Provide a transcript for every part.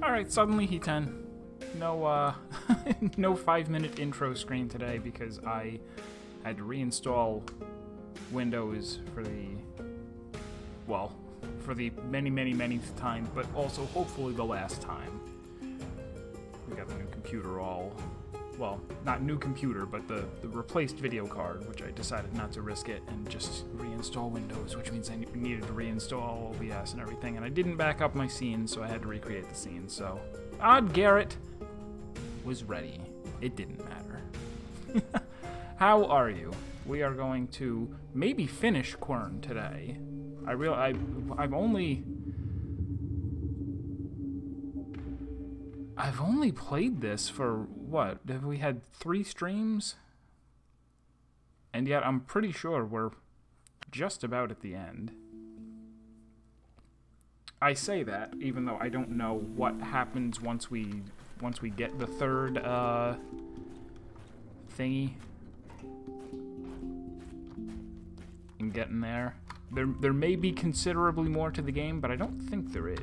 Alright, suddenly He10. No, no 5-minute intro screen today because I had to reinstall Windows for the, well, for the many time, but also hopefully the last time. We got the new computer all, well, not new computer, but the replaced video card, which I decided not to risk it and just reinstall Windows, which means I needed to reinstall OBS and everything, and I didn't back up my scenes, so I had to recreate the scenes, so Odd Garrett was ready. It didn't matter. How are you? We are going to maybe finish Quern today. I've only played this for, what, have we had 3 streams? And yet I'm pretty sure we're just about at the end. I say that, even though I don't know what happens once we get the third, thingy. And getting there. There may be considerably more to the game, but I don't think there is.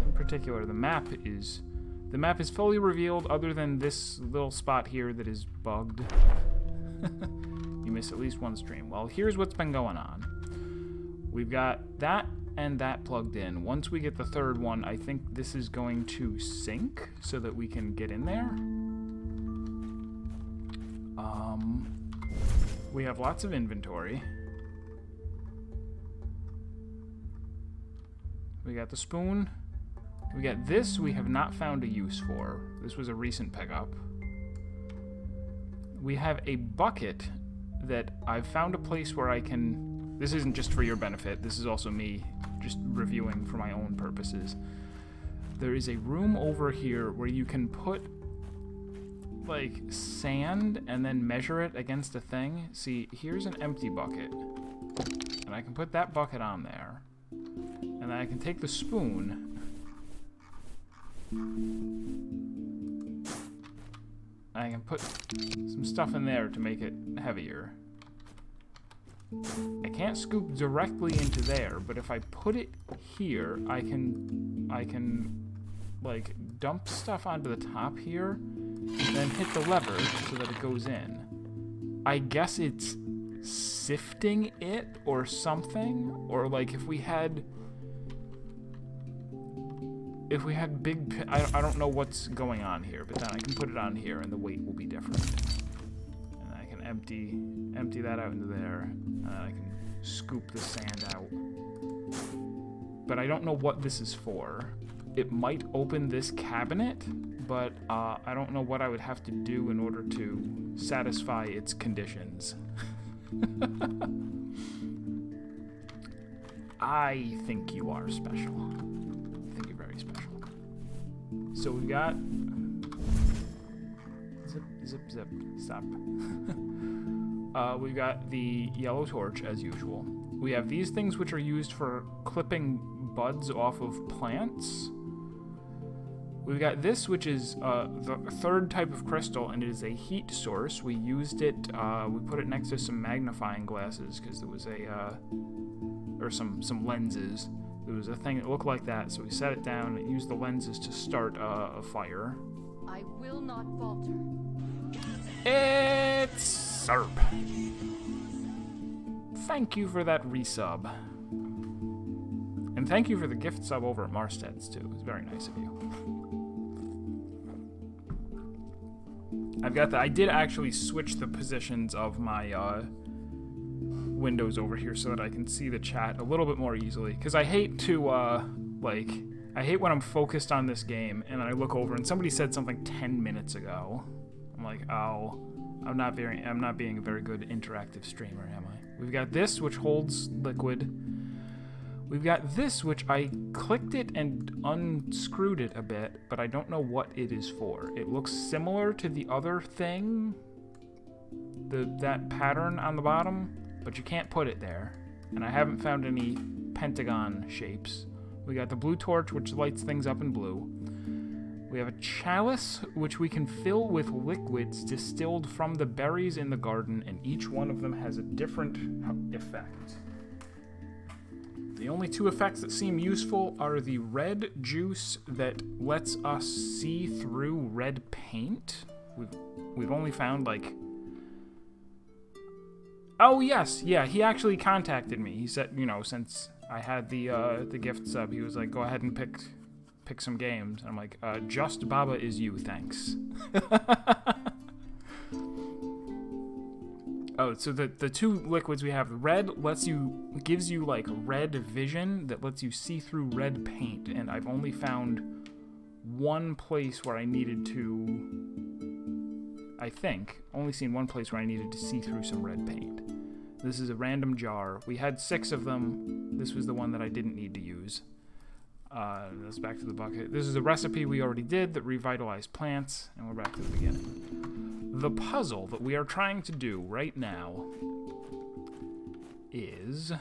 In particular, the map is fully revealed, other than this little spot here that is bugged. You miss at least one stream. Well, here's what's been going on. We've got that and that plugged in. Once we get the third one, I think this is going to sync so that we can get in there. We have lots of inventory. We got the spoon. We got this we have not found a use for. This was a recent pickup. We have a bucket that I've found a place where I can... This isn't just for your benefit. This is also me just reviewing for my own purposes. There is a room over here where you can put, like, sand and then measure it against a thing. See, here's an empty bucket. And I can put that bucket on there. And then I can take the spoon. I can put some stuff in there to make it heavier. I can't scoop directly into there, but if I put it here, I can like dump stuff onto the top here, and then hit the lever so that it goes in. I guess it's sifting it or something, or like if we had big, I don't know what's going on here, but then I can put it on here and the weight will be different. And I can empty that out into there, and then I can scoop the sand out. But I don't know what this is for. It might open this cabinet, but I don't know what I would have to do in order to satisfy its conditions. I think you are special. I think you're very special. So we got... Zip, stop. We've got the yellow torch, as usual. We have these things which are used for clipping buds off of plants. We've got this, which is the third type of crystal, and it is a heat source. We used it, we put it next to some magnifying glasses, because there was a, or some lenses. There was a thing that looked like that, so we set it down and used the lenses to start a fire. I will not falter. It's Serp. Thank you for that resub. And thank you for the gift sub over at Marsted's, too. It was very nice of you. I've got I did actually switch the positions of my windows over here so that I can see the chat a little bit more easily. Because I hate to, I hate when I'm focused on this game and I look over and somebody said something 10 minutes ago. I'm like, oh, I'm not being a very good interactive streamer, am I? We've got this, which holds liquid. We've got this, which I clicked it and unscrewed it a bit, but I don't know what it is for. It looks similar to the other thing, that pattern on the bottom, but you can't put it there. And I haven't found any pentagon shapes. We got the blue torch, which lights things up in blue. We have a chalice, which we can fill with liquids distilled from the berries in the garden, and each one of them has a different effect. The only two effects that seem useful are the red juice that lets us see through red paint. We've only found, like... Oh, yes, yeah, he actually contacted me. He said, you know, since I had the gift sub, he was like, go ahead and pick some games. And I'm like, just Baba is you, thanks. Oh, so the two liquids we have, red gives you like red vision that lets you see through red paint, and I've only found one place where I needed to, I think, only seen one place where I needed to see through some red paint. This is a random jar. We had 6 of them. This was the one that I didn't need to use. Let's back to the bucket. This is a recipe we already did that revitalized plants, and we're back to the beginning. The puzzle that we are trying to do right now is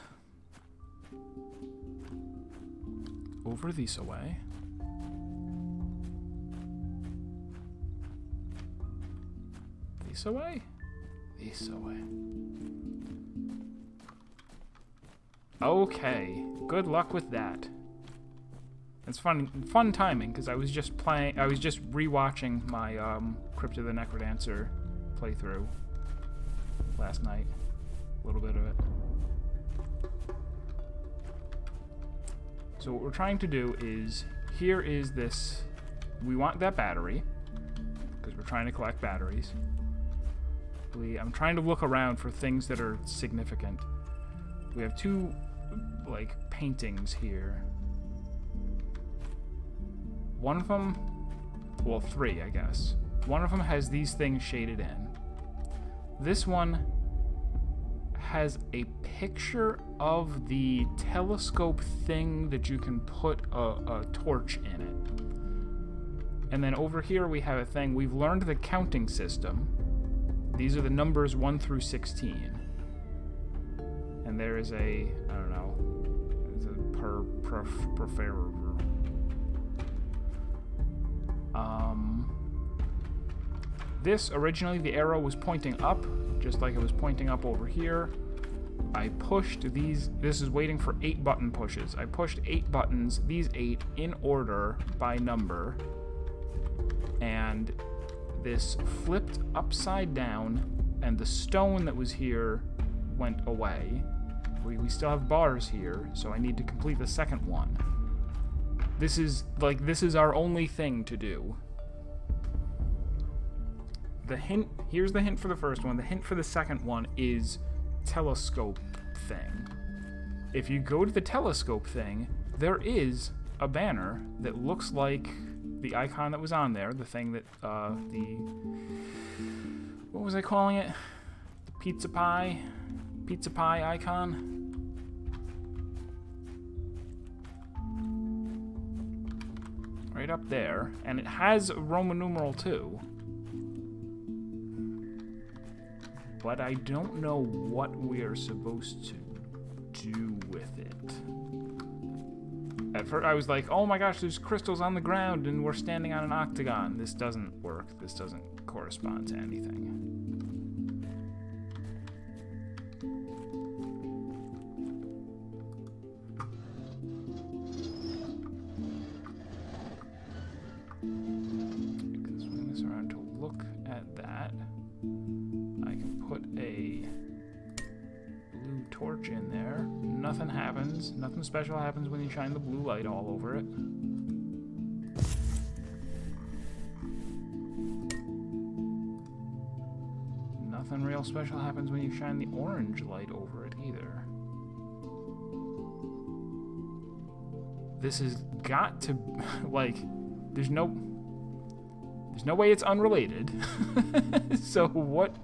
over this away. This away? This away. Okay, good luck with that. It's fun timing, because I was just rewatching my Crypt of the Necrodancer playthrough last night. A little bit of it. So what we're trying to do is, here is this, we want that battery, because we're trying to collect batteries. I'm trying to look around for things that are significant. We have 2, like, paintings here. One of them, well, 3, I guess. One of them has these things shaded in. This one has a picture of the telescope thing that you can put a torch in it. And then over here we have a thing, we've learned the counting system. These are the numbers 1 through 16. And there is a, I don't know, it's a preferer. This, originally the arrow was pointing up, just like it was pointing up over here. I pushed these, this is waiting for 8 button pushes. I pushed 8 buttons, these 8, in order by number. And this flipped upside down, and the stone that was here went away. We still have bars here, so I need to complete the second one. This is our only thing to do. The hint, here's the hint for the first one. The hint for the second one is telescope thing. If you go to the telescope thing, there is a banner that looks like the icon that was on there, the thing that, what was I calling it? The pizza pie icon? Right up there, and it has Roman numeral 2. But I don't know what we are supposed to do with it. At first I was like, oh my gosh, there's crystals on the ground and we're standing on an octagon. This doesn't work. This doesn't correspond to anything. You can swing this around to look at that. I can put a blue torch in there. Nothing happens. Nothing special happens when you shine the blue light all over it. Nothing real special happens when you shine the orange light over it either. This has got to, like, there's no way it's unrelated. So what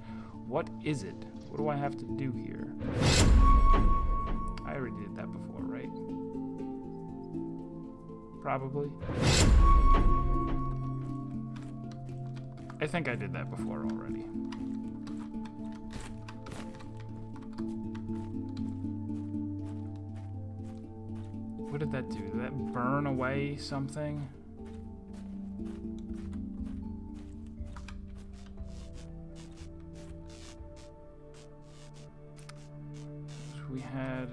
is it? What do I have to do here? I already did that before, right? Probably. I think I did that before already. What did that do? Did that burn away something? We had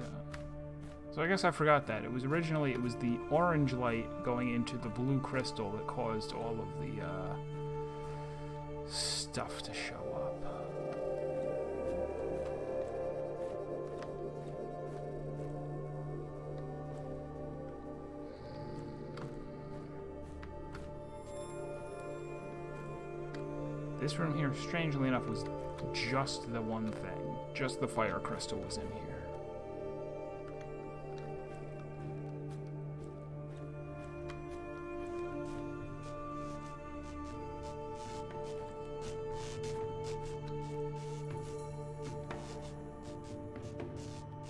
So I guess I forgot that. It was the orange light going into the blue crystal that caused all of the stuff to show up. This room here, strangely enough, was just the one thing. Just the fire crystal was in here.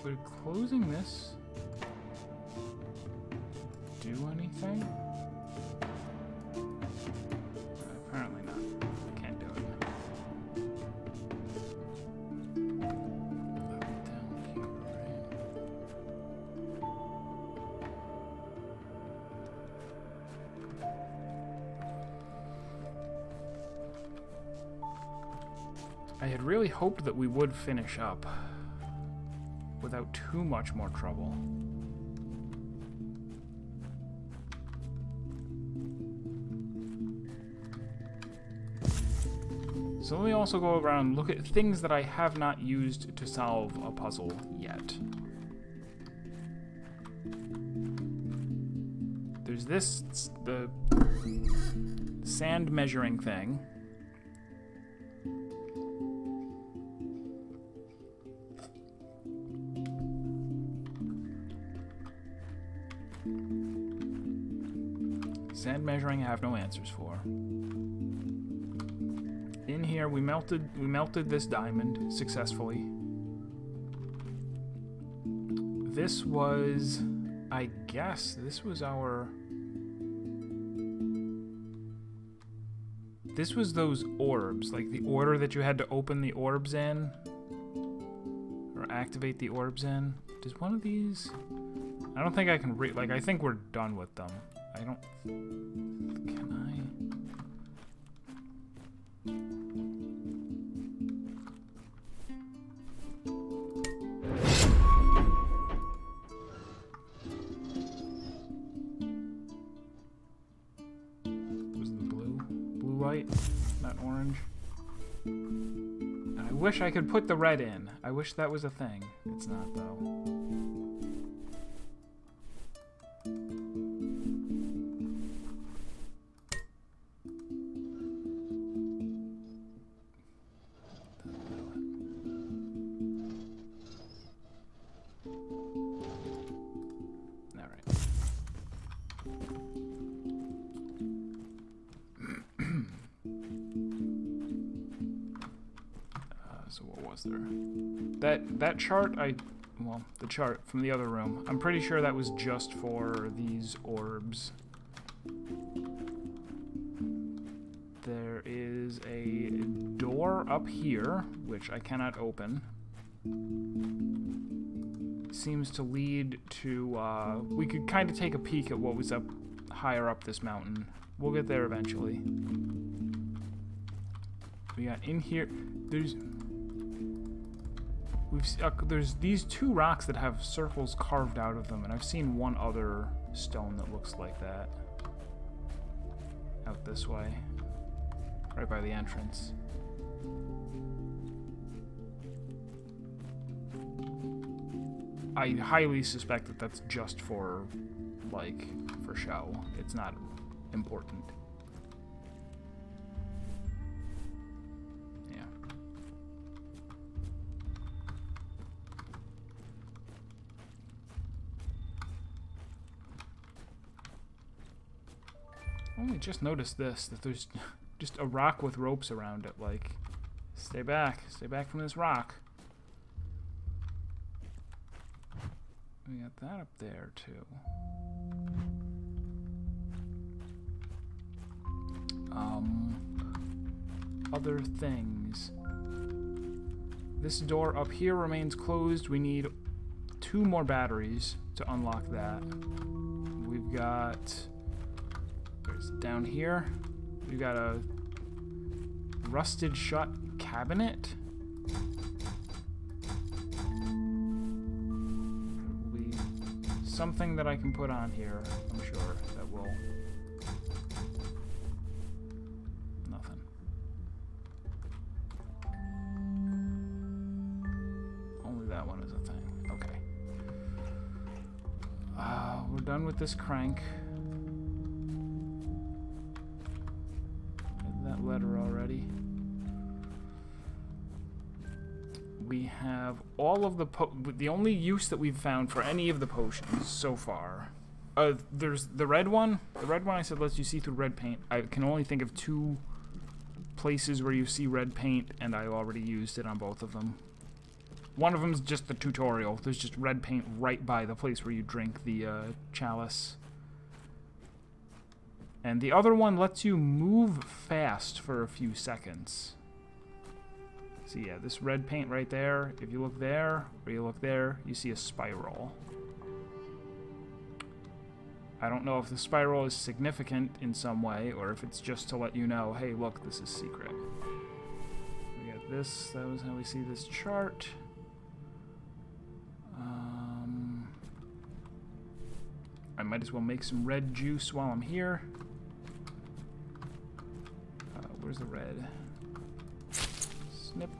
Would closing this do anything? Apparently not. Can't do it. Down here, right? I had really hoped that we would finish up without too much more trouble. So let me also go around and look at things that I have not used to solve a puzzle yet. There's this, the sand measuring thing. Sand measuring I have no answers for. In here we melted this diamond successfully. This was, I guess, this was those orbs, like the order that you had to open the orbs in or activate the orbs in. Does one of these, I don't think I can like I think we're done with them. I don't... Can I... Was the blue light, not orange? And I wish I could put the red in. I wish that was a thing. It's not, though. So what was there? That chart, well, the chart from the other room, I'm pretty sure that was just for these orbs. There is a door up here, which I cannot open. Seems to lead to, we could kind of take a peek at what was up higher up this mountain. We'll get there eventually. We got in here, there's these two rocks that have circles carved out of them, and I've seen one other stone that looks like that. Out this way. Right by the entrance. I highly suspect that that's just for, like, for show. It's not important. Yeah. I only just noticed this, that there's just a rock with ropes around it, like, stay back from this rock. We got that up there, too. Other things. This door up here remains closed. We need 2 more batteries to unlock that. We've got... There's down here. We've got a rusted shut cabinet. something that I can put on here, I'm sure, that will... Nothing. Only that one is a thing. Okay. We're done with this crank. That letter already. We have all of the only use that we've found for any of the potions so far. There's the red one. The red one I said lets you see through red paint. I can only think of 2 places where you see red paint, and I already used it on both of them. One of them is just the tutorial. There's just red paint right by the place where you drink the chalice. And the other one lets you move fast for a few seconds. So yeah, this red paint right there, if you look there, or you look there, you see a spiral. I don't know if the spiral is significant in some way, or if it's just to let you know, hey, look, this is secret. We got this, that was how we see this chart. I might as well make some red juice while I'm here. Where's the red? Snip.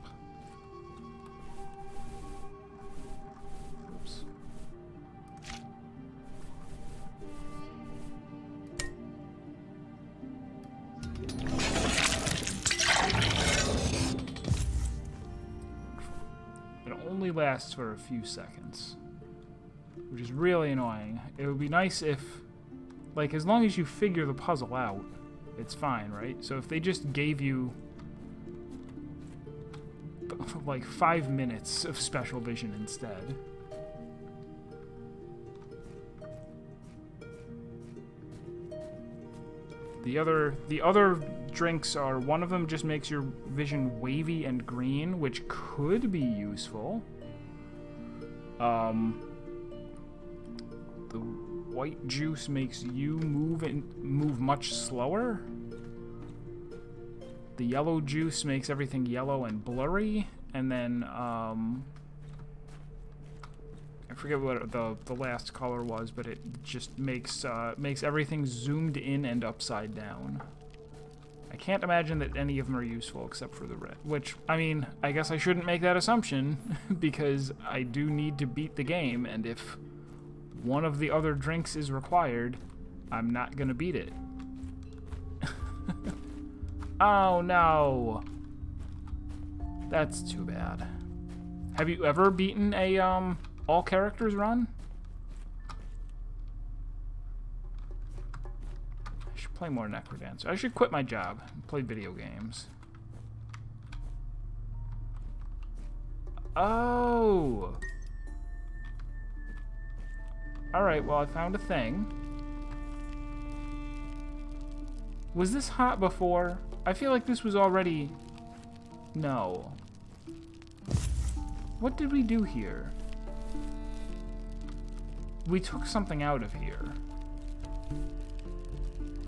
Oops. It only lasts for a few seconds, which is really annoying. It would be nice if, like, as long as you figure the puzzle out, it's fine, right? So if they just gave you like 5 minutes of special vision instead. The other drinks are, one of them just makes your vision wavy and green, which could be useful. The white juice makes you move much slower. The yellow juice makes everything yellow and blurry, and then I forget what the last color was, but it just makes everything zoomed in and upside down. I can't imagine that any of them are useful except for the red, which, I mean, I guess I shouldn't make that assumption because I do need to beat the game, and if one of the other drinks is required, I'm not gonna beat it. Oh no! That's too bad. Have you ever beaten a all characters run? I should play more Necrodancer. I should quit my job and play video games. Oh! Alright, well I found a thing. Was this hot before? I feel like this was already... No. What did we do here? We took something out of here.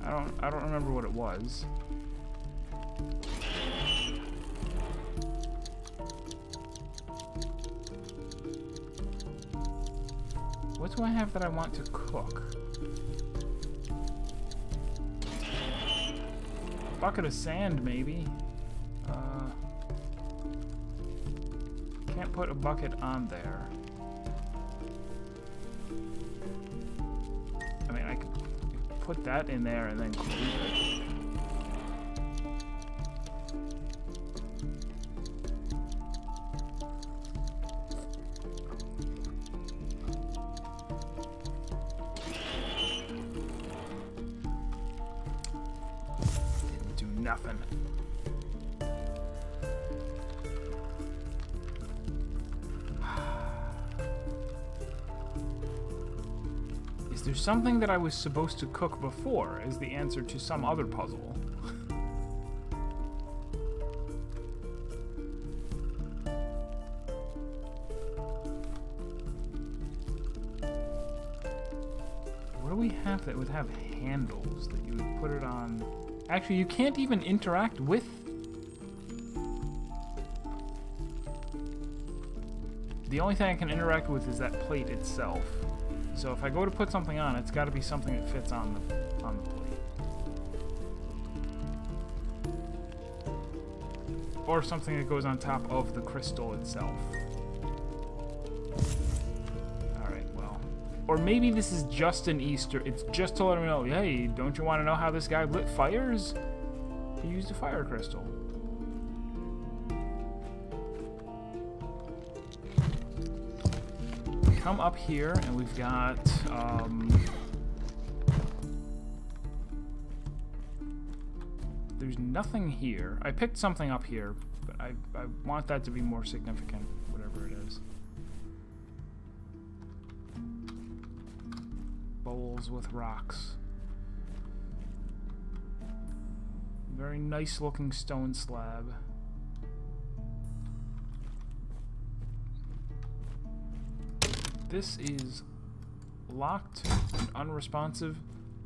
I don't remember what it was. What do I have that I want to cook? Bucket of sand, maybe. Can't put a bucket on there. I mean, I could put that in there and then close it. Didn't do nothing. Is there something that I was supposed to cook before is the answer to some other puzzle? What do we have that would have handles that you would put it on? Actually, you can't even interact with. The only thing I can interact with is that plate itself. So if I go to put something on, it's got to be something that fits on the plate. Or something that goes on top of the crystal itself. Alright, well. Or maybe this is just an Easter. It's just to let me know, hey, don't you want to know how this guy lit fires? He used a fire crystal. Come up here, and we've got, there's nothing here. I picked something up here, but I want that to be more significant, whatever it is. Bowls with rocks. Very nice looking stone slab. This is locked and unresponsive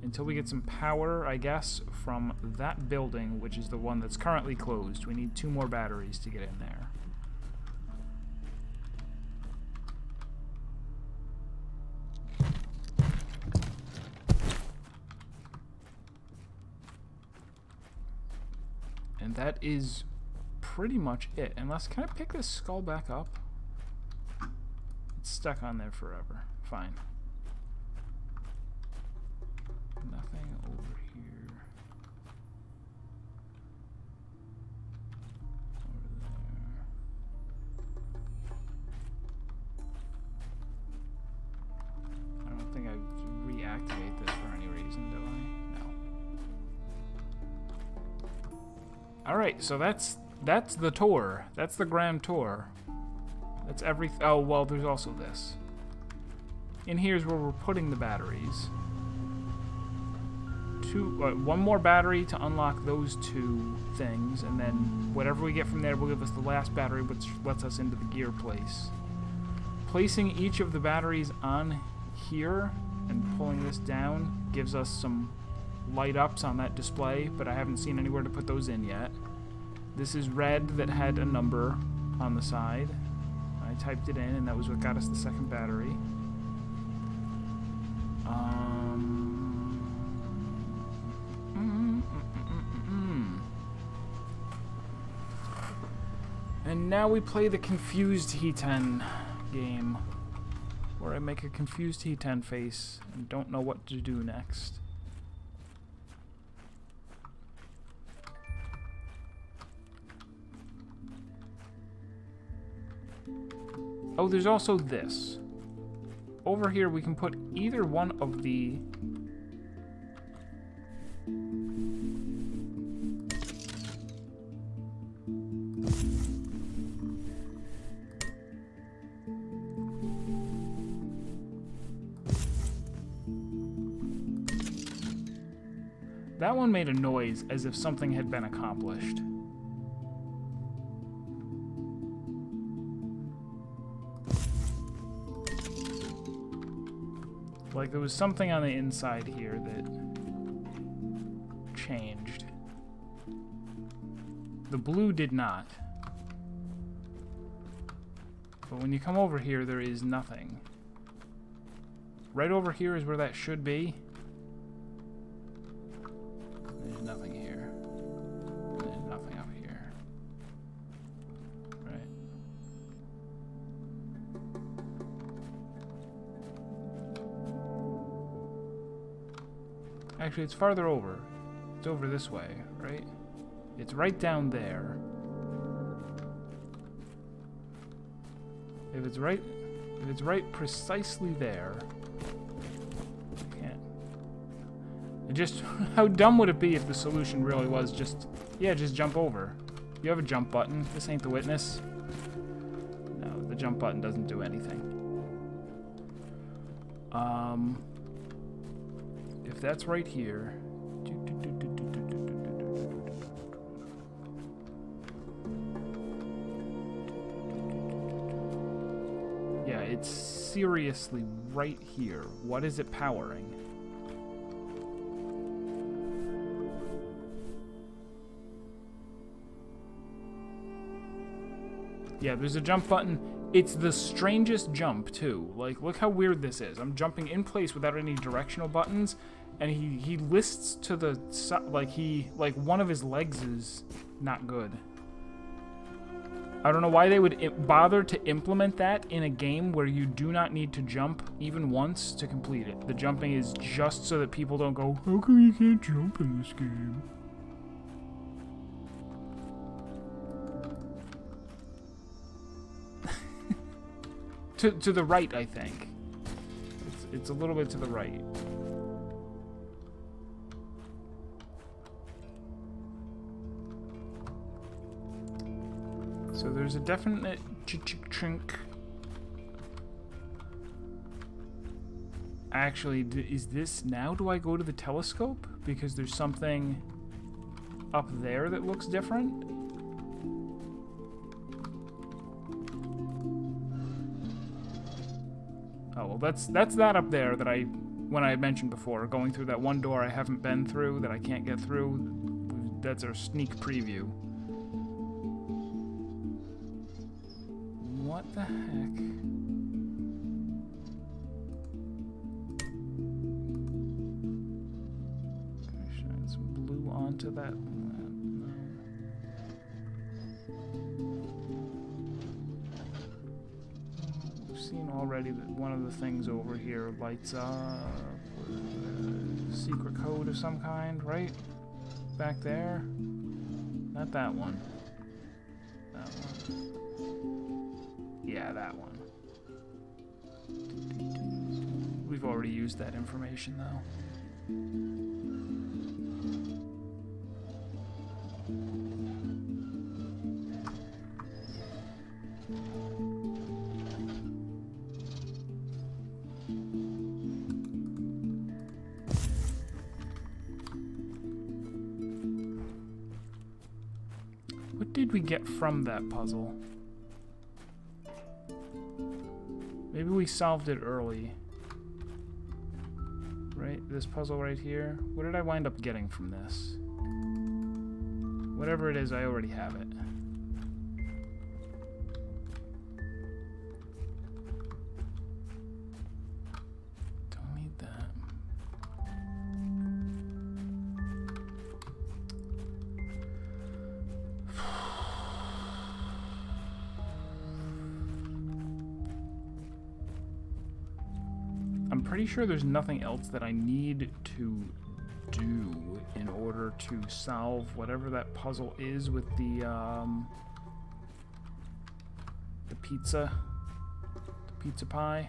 until we get some power, I guess, from that building, which is the one that's currently closed. We need 2 more batteries to get in there. And that is pretty much it. Unless, can I pick this skull back up? It's stuck on there forever. Fine. Nothing over here. Over there. I don't think I reactivate this for any reason, do I? No. Alright, so that's the tour. That's the grand tour. That's everything. Oh, well, there's also this. In here's where we're putting the batteries. 1 more battery to unlock those 2 things, and then whatever we get from there will give us the last battery, which lets us into the gear place. Placing each of the batteries on here and pulling this down gives us some light ups on that display, but I haven't seen anywhere to put those in yet. This is red that had a number on the side. I typed it in, and that was what got us the second battery. And now we play the confused He-10 game, where I make a confused He-10 face and don't know what to do next. Oh, there's also this. Over here we can put either one of the... That one made a noise as if something had been accomplished. Like there was something on the inside here that changed. The blue did not. But when you come over here, there is nothing. Right over here is where that should be. There's nothing here. There's nothing up here. Right. Actually, it's farther over. It's over this way, right? It's right down there. If it's right precisely there. Just, how dumb would it be if the solution really was just, yeah, just jump over. You have a jump button. This ain't the witness. No, the jump button doesn't do anything. If that's right here. Yeah, it's seriously right here. What is it powering? Yeah, there's a jump button It's the strangest jump, too. Like, look how weird this is. I'm jumping in place without any directional buttons, and he lists to the... like, one of his legs is not good. I don't know why they would bother to implement that in a game where you do not need to jump even once to complete it. The jumping is just so that people don't go, how come you can't jump in this game? To the right, I think. It's a little bit to the right. So there's a definite chink. Actually, is this... Now do I go to the telescope? Because there's something up there that looks different? Oh, well, that's that up there that when I mentioned before, going through that one door I haven't been through, that I can't get through. That's our sneak preview. What the heck? Can I shine some blue onto that? No. We've seen already that one of the things over here lights up. Secret code of some kind, right? Back there? Not that one. That one. Yeah, that one. We've already used that information, though. What did we get from that puzzle? Maybe we solved it early. Right? This puzzle right here. What did I wind up getting from this? Whatever it is, I already have it. Don't need that. I'm pretty sure there's nothing else that I need to do in order to solve whatever that puzzle is with the pizza pie.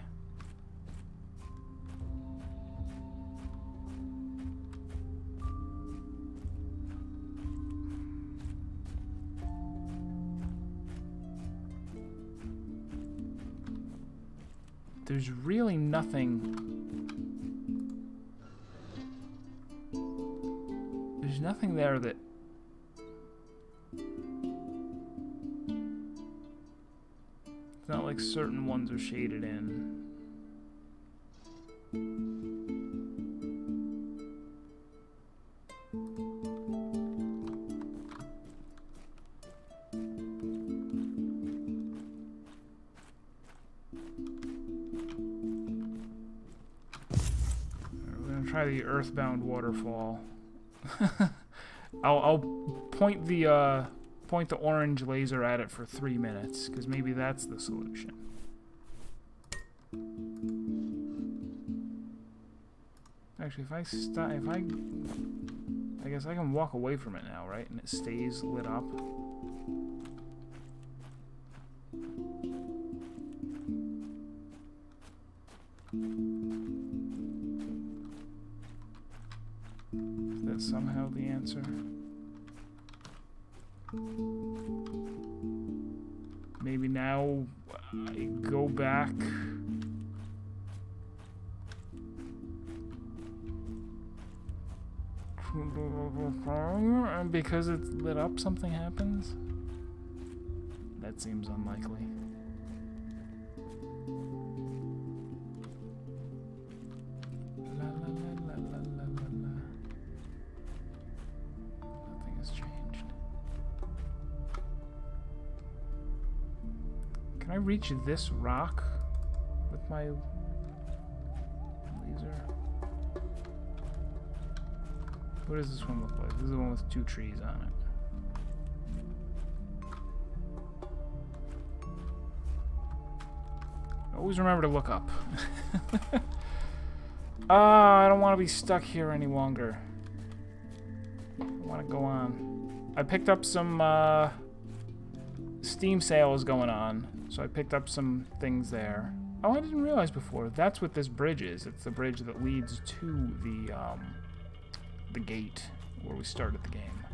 There's really nothing... There's nothing there that... It's not like certain ones are shaded in. Try the earthbound waterfall. I'll point the orange laser at it for 3 minutes, because maybe that's the solution. Actually, I guess I can walk away from it now, right? And it stays lit up. Is that somehow the answer? Maybe now I go back. And because it's lit up, something happens? That seems unlikely. I reach this rock with my laser? What does this one look like? This is the one with 2 trees on it. Always remember to look up. I don't want to be stuck here any longer. I want to go on. I picked up some Steam sales going on, so I picked up some things there. Oh, I didn't realize before. That's what this bridge is. It's the bridge that leads to the gate where we started the game.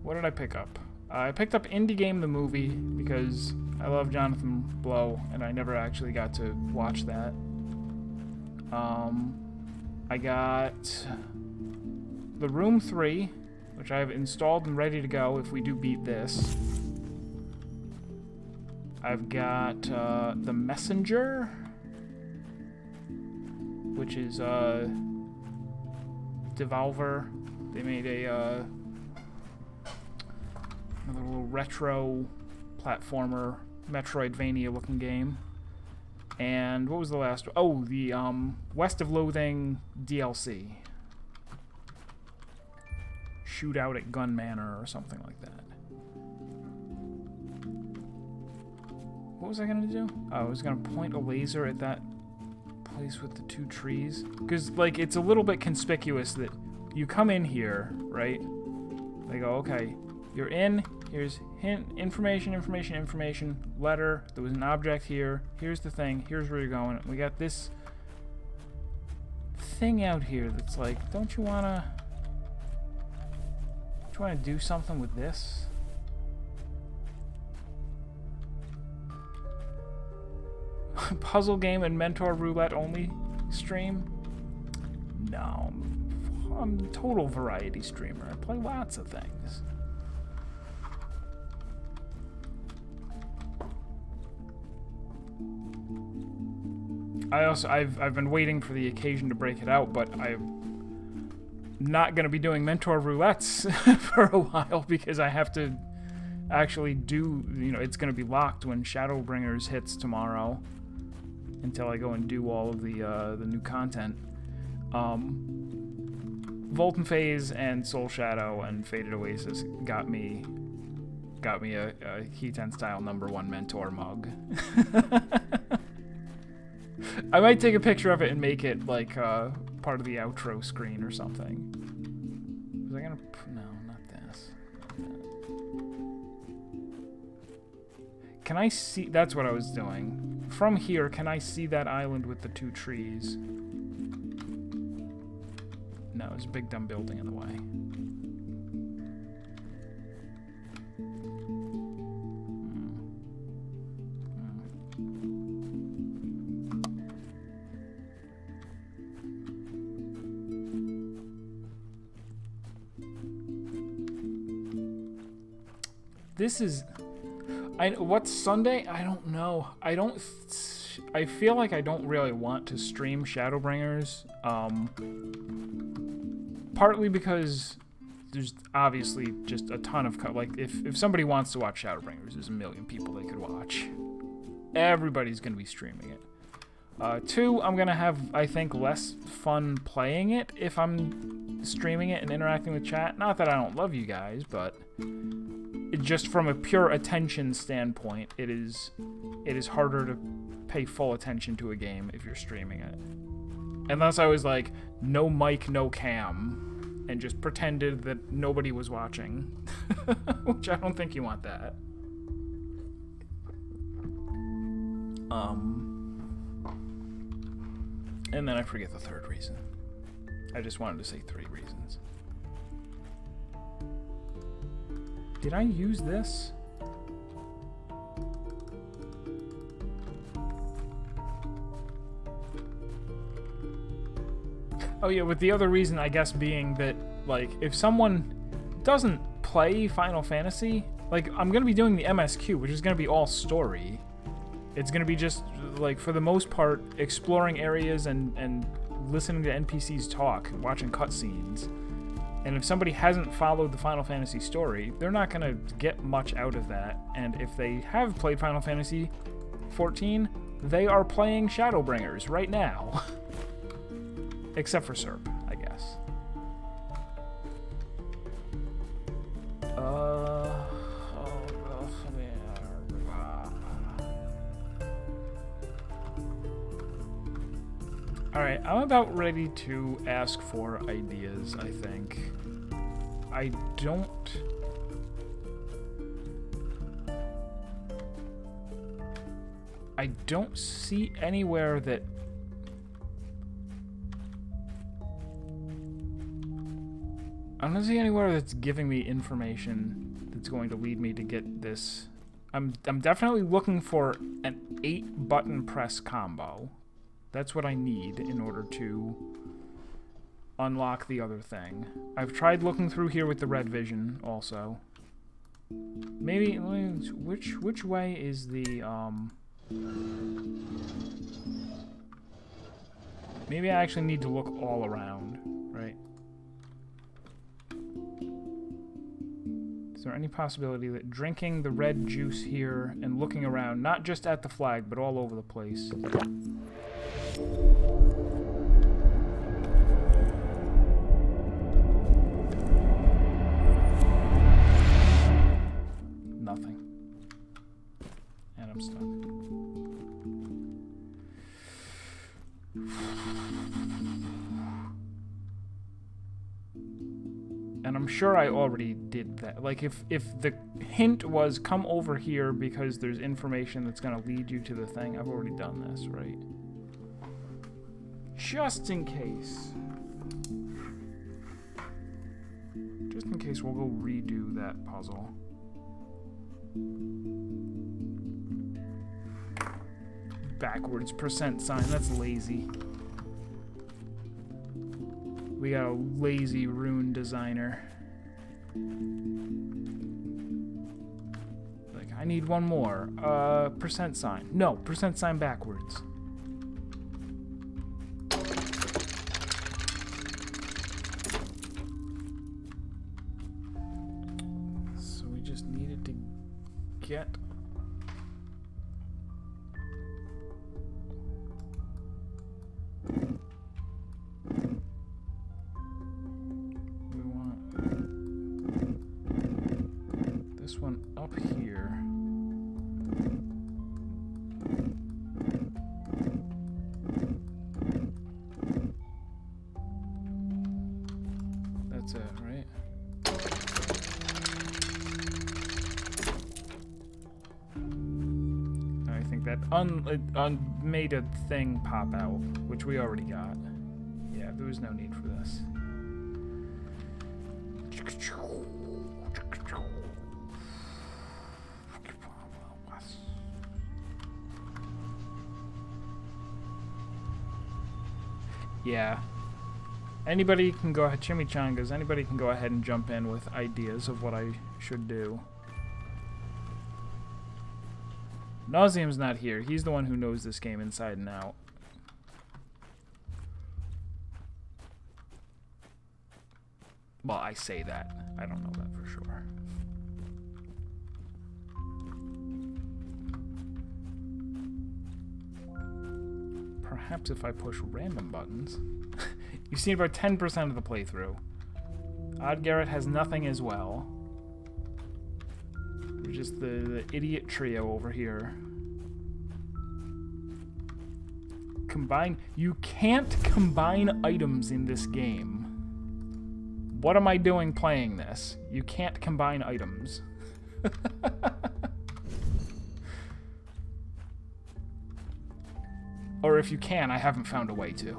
What did I pick up? I picked up Undying the movie because I love Jonathan Blow, and I never actually got to watch that. I got the Room 3, which I have installed and ready to go if we do beat this. I've got the Messenger, which is Devolver. They made a another little retro platformer, Metroidvania-looking game. And what was the last one? Oh, the West of Loathing DLC. Shootout at Gun Manor or something like that. What was I gonna do? Oh, I was gonna point a laser at that place with the 2 trees. Because, like, it's a little bit conspicuous that you come in here, right? They go, okay, you're in, here's hint, information, letter, there was an object here, here's the thing, here's where you're going. We got this thing out here that's like, don't you wanna do something with this? Puzzle game and mentor roulette only stream? No, I'm a total variety streamer. I play lots of things. I've been waiting for the occasion to break it out, but I'm not gonna be doing mentor roulettes for a while because I have to actually do, you know, it's gonna be locked when Shadowbringers hits tomorrow until I go and do all of the new content. Volton Phase and Soul Shadow and Faded Oasis got me a Key10 style #1 mentor mug. I might take a picture of it and make it like part of the outro screen or something. Was I gonna? No, not this. Can I see? That's what I was doing. From here, can I see that island with the 2 trees? No, there's a big dumb building in the way. This is... what's Sunday? I don't know. I feel like I don't really want to stream Shadowbringers. Partly because there's obviously just a ton of... like, if somebody wants to watch Shadowbringers, there's a million people they could watch. Everybody's going to be streaming it. 2, I'm going to have, I think, less fun playing it if I'm streaming it and interacting with chat. Not that I don't love you guys, but... just from a pure attention standpoint, it is harder to pay full attention to a game if you're streaming it. Unless I was like, no mic, no cam, and just pretended that nobody was watching. Which I don't think you want that. And then I forget the 3rd reason. I just wanted to say 3 reasons. Did I use this? Oh yeah, with the other reason, I guess, being that, like, if someone doesn't play Final Fantasy, like, I'm gonna be doing the MSQ, which is gonna be all story. It's gonna be just, like, for the most part, exploring areas and listening to NPCs talk, watching cutscenes. And if somebody hasn't followed the Final Fantasy story, they're not going to get much out of that. And if they have played Final Fantasy 14, they are playing Shadowbringers right now. Except for Serp, I guess. Alright, I'm about ready to ask for ideas, I think. I don't see anywhere that... I don't see anywhere that's giving me information that's going to lead me to get this. I'm definitely looking for an 8-button press combo. That's what I need in order to unlock the other thing. I've tried looking through here with the red vision also. Maybe, which way is the, maybe I actually need to look all around, right? Is there any possibility that drinking the red juice here and looking around, not just at the flag, but all over the place... Nothing. And I'm stuck. And I'm sure I already did that. Like, if the hint was come over here because there's information that's going to lead you to the thing, I've already done this, right? Just in case. Just in case, we'll go redo that puzzle. Backwards % sign, that's lazy. We got a lazy rune designer. Like, I need one more. % sign. No, % sign backwards. So we just needed to get... this one up here. That's it, right? I think that made a thing pop out, which we already got. Yeah, there was no need for this. Yeah. Anybody can go ahead, chimichangas, anybody can go ahead and jump in with ideas of what I should do. Nauseum's not here. He's the one who knows this game inside and out. Well, I say that. I don't know that for sure. Perhaps if I push random buttons. You've seen about 10% of the playthrough. Odd Garrett has nothing as well. We're just the idiot trio over here. Combine. You can't combine items in this game. What am I doing playing this? You can't combine items. Or if you can, I haven't found a way to.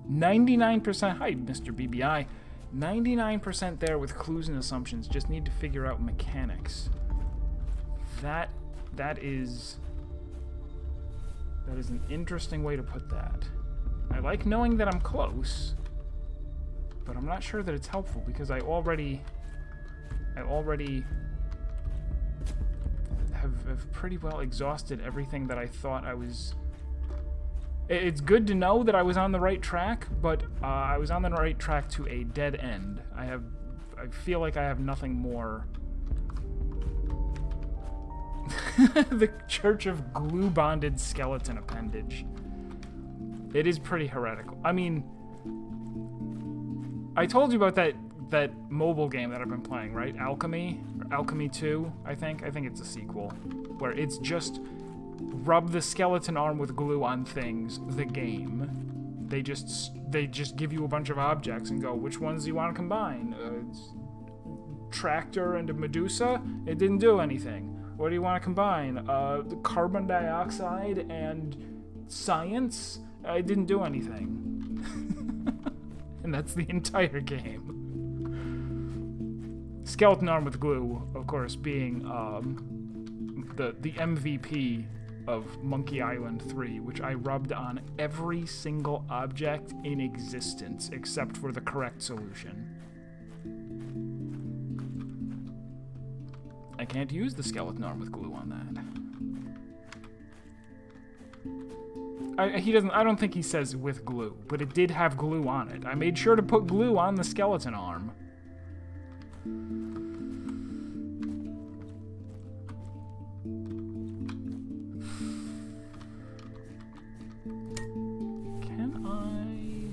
99%, hi Mr. BBI. 99% there with clues and assumptions. Just need to figure out mechanics. That is an interesting way to put that. I like knowing that I'm close, but I'm not sure that it's helpful because I already have pretty well exhausted everything that I thought I was It's good to know that I was on the right track, but I was on the right track to a dead end. I feel like I have nothing more. The Church of Glue-Bonded Skeleton Appendage. It is pretty heretical. I mean, I told you about that mobile game that I've been playing, right? Alchemy? Or Alchemy 2, I think. I think it's a sequel. Where it's just rub the skeleton arm with glue on things, the game. They just give you a bunch of objects and go, which ones do you want to combine? Tractor and a Medusa? It didn't do anything. What do you want to combine? Carbon dioxide and science? It didn't do anything. And that's the entire game. Skeleton arm with glue, of course, being the MVP of Monkey Island 3, which I rubbed on every single object in existence except for the correct solution. I can't use the skeleton arm with glue on that. He doesn't. I don't think he says with glue, but it did have glue on it. I made sure to put glue on the skeleton arm. Can I?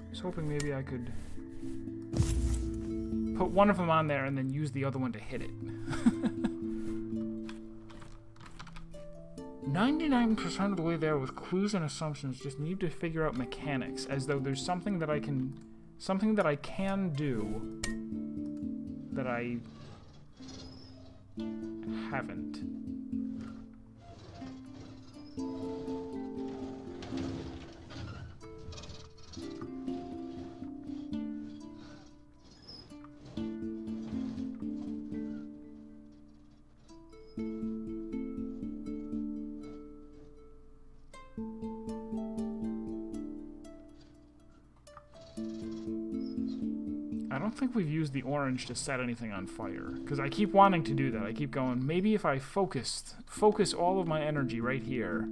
I was hoping maybe I could put one of them on there and then use the other one to hit it. 99% of the way there with clues and assumptions, just need to figure out mechanics, as though there's something that I can do that I haven't. I don't think we've used the orange to set anything on fire, because I keep wanting to do that. I keep going, maybe if I focus all of my energy right here,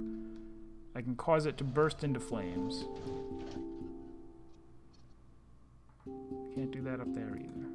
I can cause it to burst into flames. Can't do that up there either.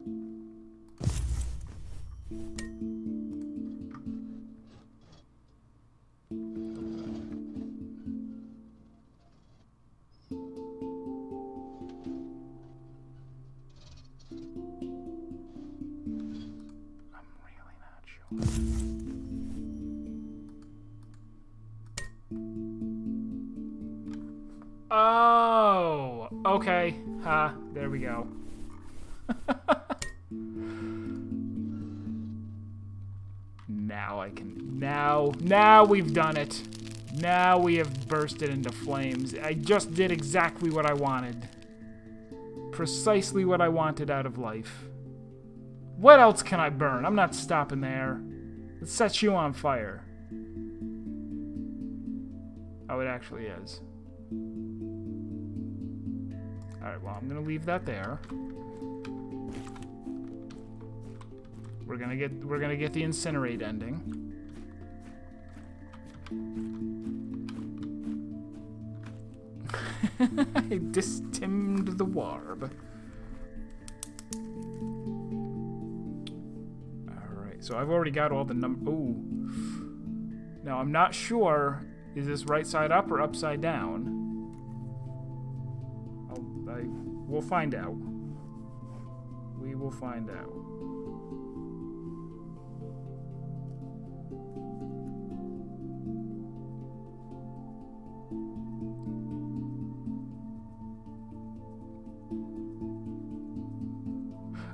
Oh, okay. Ha, there we go. Now I can, now we've done it. Now we have bursted into flames. I just did exactly what I wanted. Precisely what I wanted out of life. What else can I burn? I'm not stopping there. It sets you on fire. Oh, it actually is. Alright, well, I'm gonna leave that there. We're gonna get the incinerate ending. I distimmed the warb. Alright, so I've already got all the ooh. Now I'm not sure, is this right side up or upside down? We'll find out. We will find out.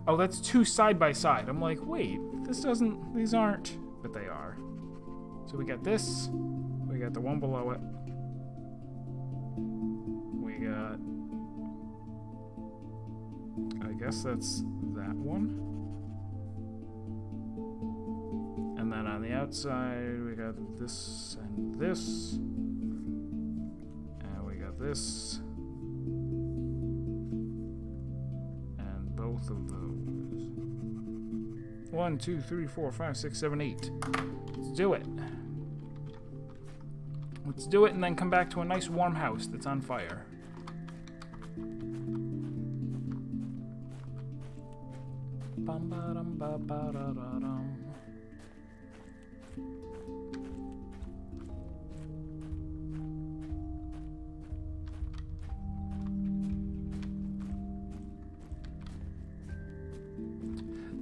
Oh, that's two side by side. I'm like, wait, these aren't, but they are. So we got this, we got the one below it. We got, I guess that's that one. And then on the outside, we got this and this. And we got this. And both of those. 1, 2, 3, 4, 5, 6, 7, 8. Let's do it. Let's do it and then come back to a nice warm house that's on fire. Bum-ba-dum-ba-ba-da-da-dum.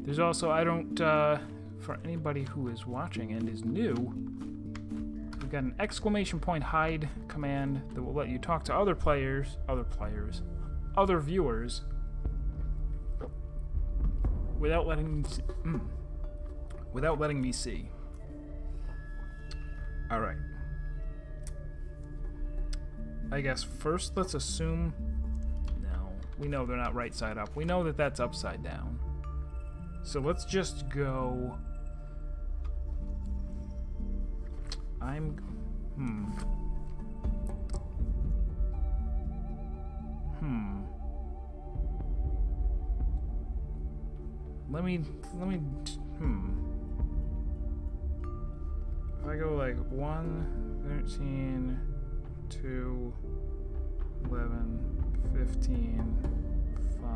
There's also, I don't, for anybody who is watching and is new, we've got an exclamation point hide command that will let you talk to other viewers, without letting me see. All right. I guess first let's assume, no, we know they're not right side up. We know that that's upside down. So let's just go. If I go like 1, 13, 2, 11, 15, 5,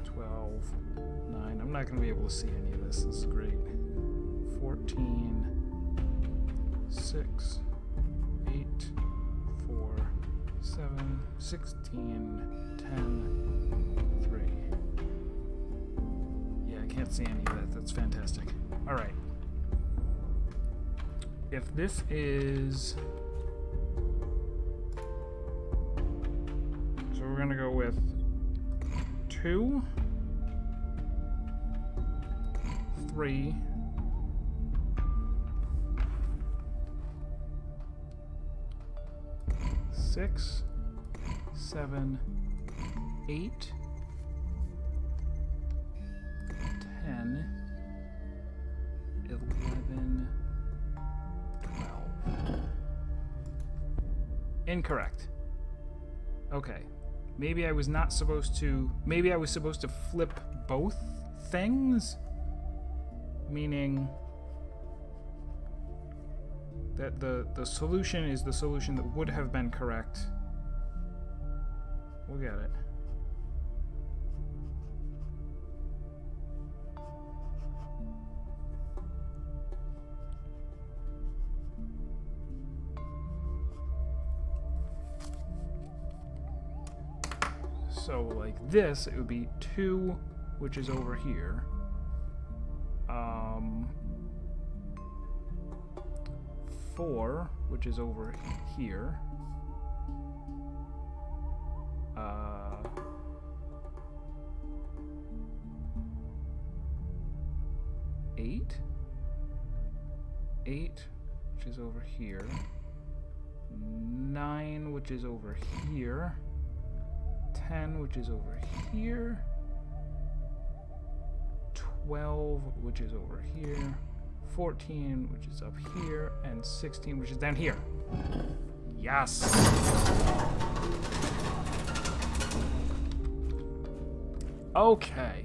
12, 9. I'm not going to be able to see any of this. This is great. 14, 6, 8, 4, 7, 16, 10, 3. Yeah, I can't see any of that. That's fantastic. All right. If this is... So we're going to go with 2, 3, 6, 7, 8, 10, 11, 12. Incorrect. Okay. Maybe I was not supposed to... Maybe I was supposed to flip both things? Meaning that the solution is the solution that would have been correct. We'll get it. So like this, it would be 2, which is over here. 4, which is over here. 8, which is over here. 9, which is over here. 10, which is over here. 12, which is over here. 14, which is up here, and 16, which is down here. Yes! Okay.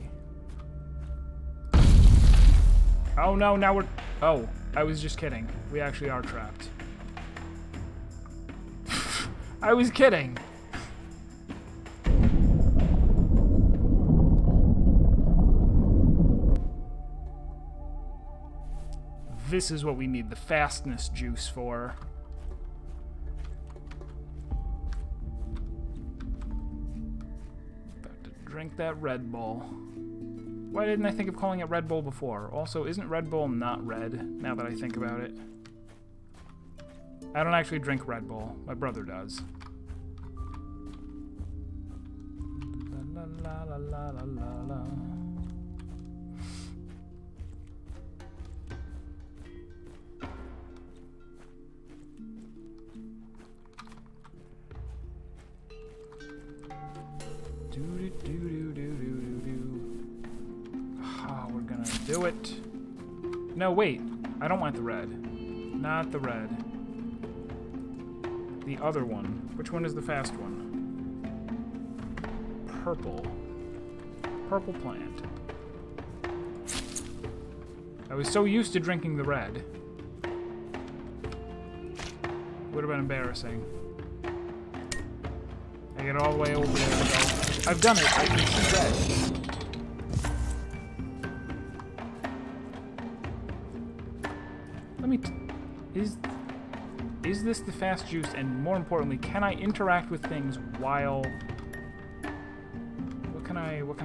Oh no, now we're... Oh, I was just kidding. We actually are trapped. I was kidding! This is what we need the fastness juice for. About to drink that Red Bull. Why didn't I think of calling it Red Bull before? Also, isn't Red Bull not red, now that I think about it? I don't actually drink Red Bull. My brother does. La la la la la la la. We're gonna do it. No, wait. I don't want the red. Not the red. The other one. Which one is the fast one? Purple. Purple plant. I was so used to drinking the red. Would have been embarrassing. I get all the way over there and go. I've done it. I can see red. Let me... Is this the fast juice? And more importantly, can I interact with things while... What can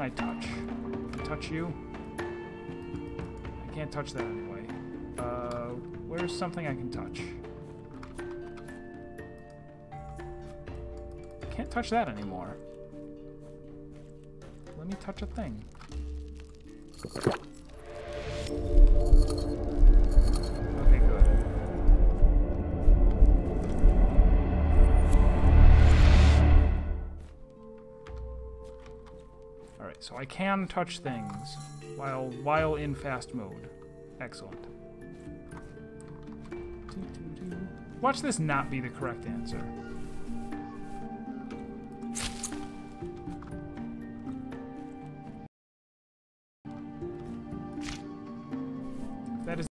I touch? Can I touch you? I can't touch that anyway. Where's something I can touch? Can't touch that anymore. Let me touch a thing. Okay, good. Alright, so I can touch things while in fast mode. Excellent. Watch this not be the correct answer. That is...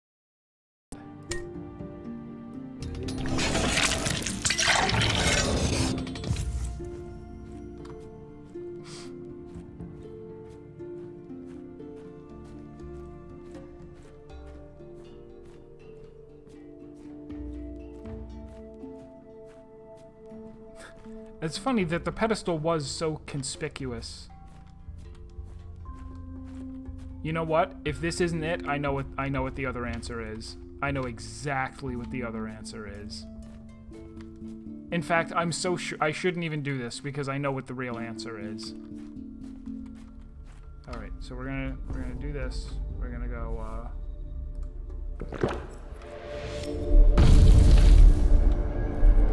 It's funny that the pedestal was so conspicuous. You know what? If this isn't it, I know what the other answer is. I know exactly what the other answer is. In fact, I'm so sure I shouldn't even do this because I know what the real answer is. All right, so we're gonna do this. We're gonna go.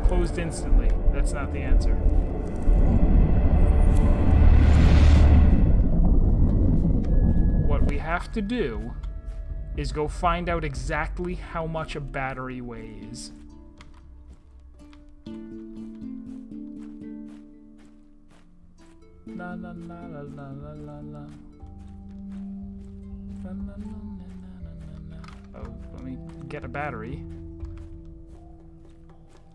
Closed instantly. That's not the answer. What we have to do is go find out exactly how much a battery weighs. La la la la la la la la. La la la la la la. Oh, let me get a battery.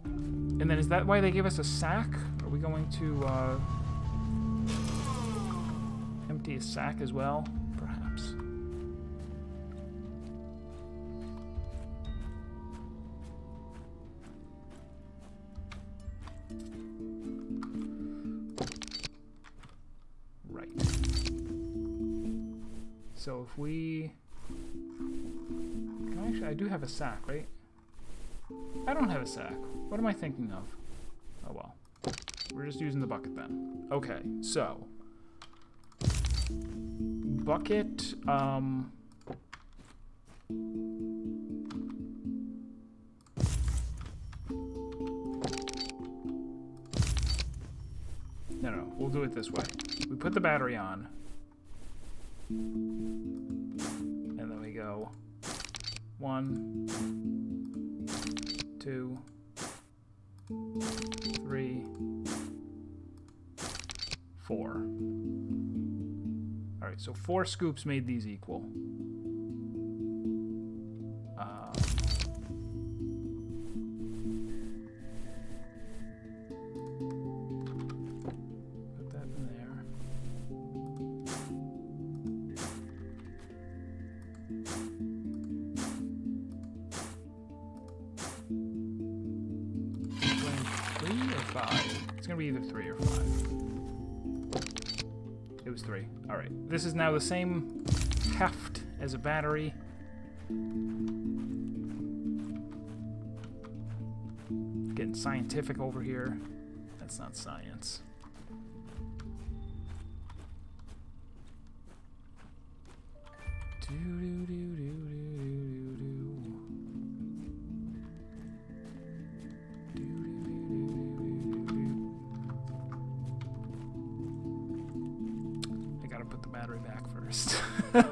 And then is that why they give us a sack? Are we going to empty a sack as well? Perhaps. Right. So if we... Actually, I do have a sack, right? I don't have a sack. What am I thinking of? Oh well. We're just using the bucket then. Okay, so. Bucket, No, we'll do it this way. We put the battery on. And then we go 1, 2, 3, 4. Alright, so 4 scoops made these equal. Put that in there. It's gonna be either 3 or 5. It was 3. Alright. This is now the same heft as a battery. Getting scientific over here. That's not science. I gotta put the battery back first. If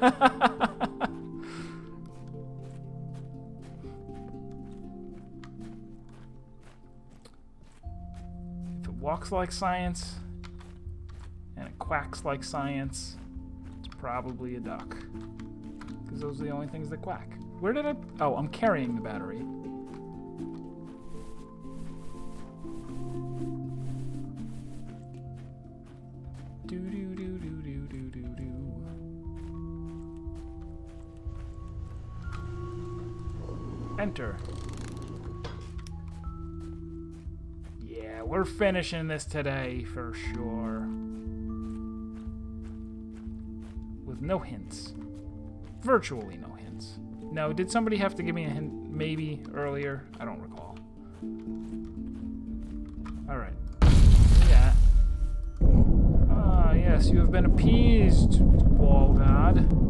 it walks like science and it quacks like science, it's probably a duck. Because those are the only things that quack. Where did I... Oh, I'm carrying the battery. Enter. Yeah, we're finishing this today for sure. With no hints. Virtually no hints. No, did somebody have to give me a hint maybe earlier? I don't recall. Alright. Yeah. Ah, yes, you have been appeased, wall god.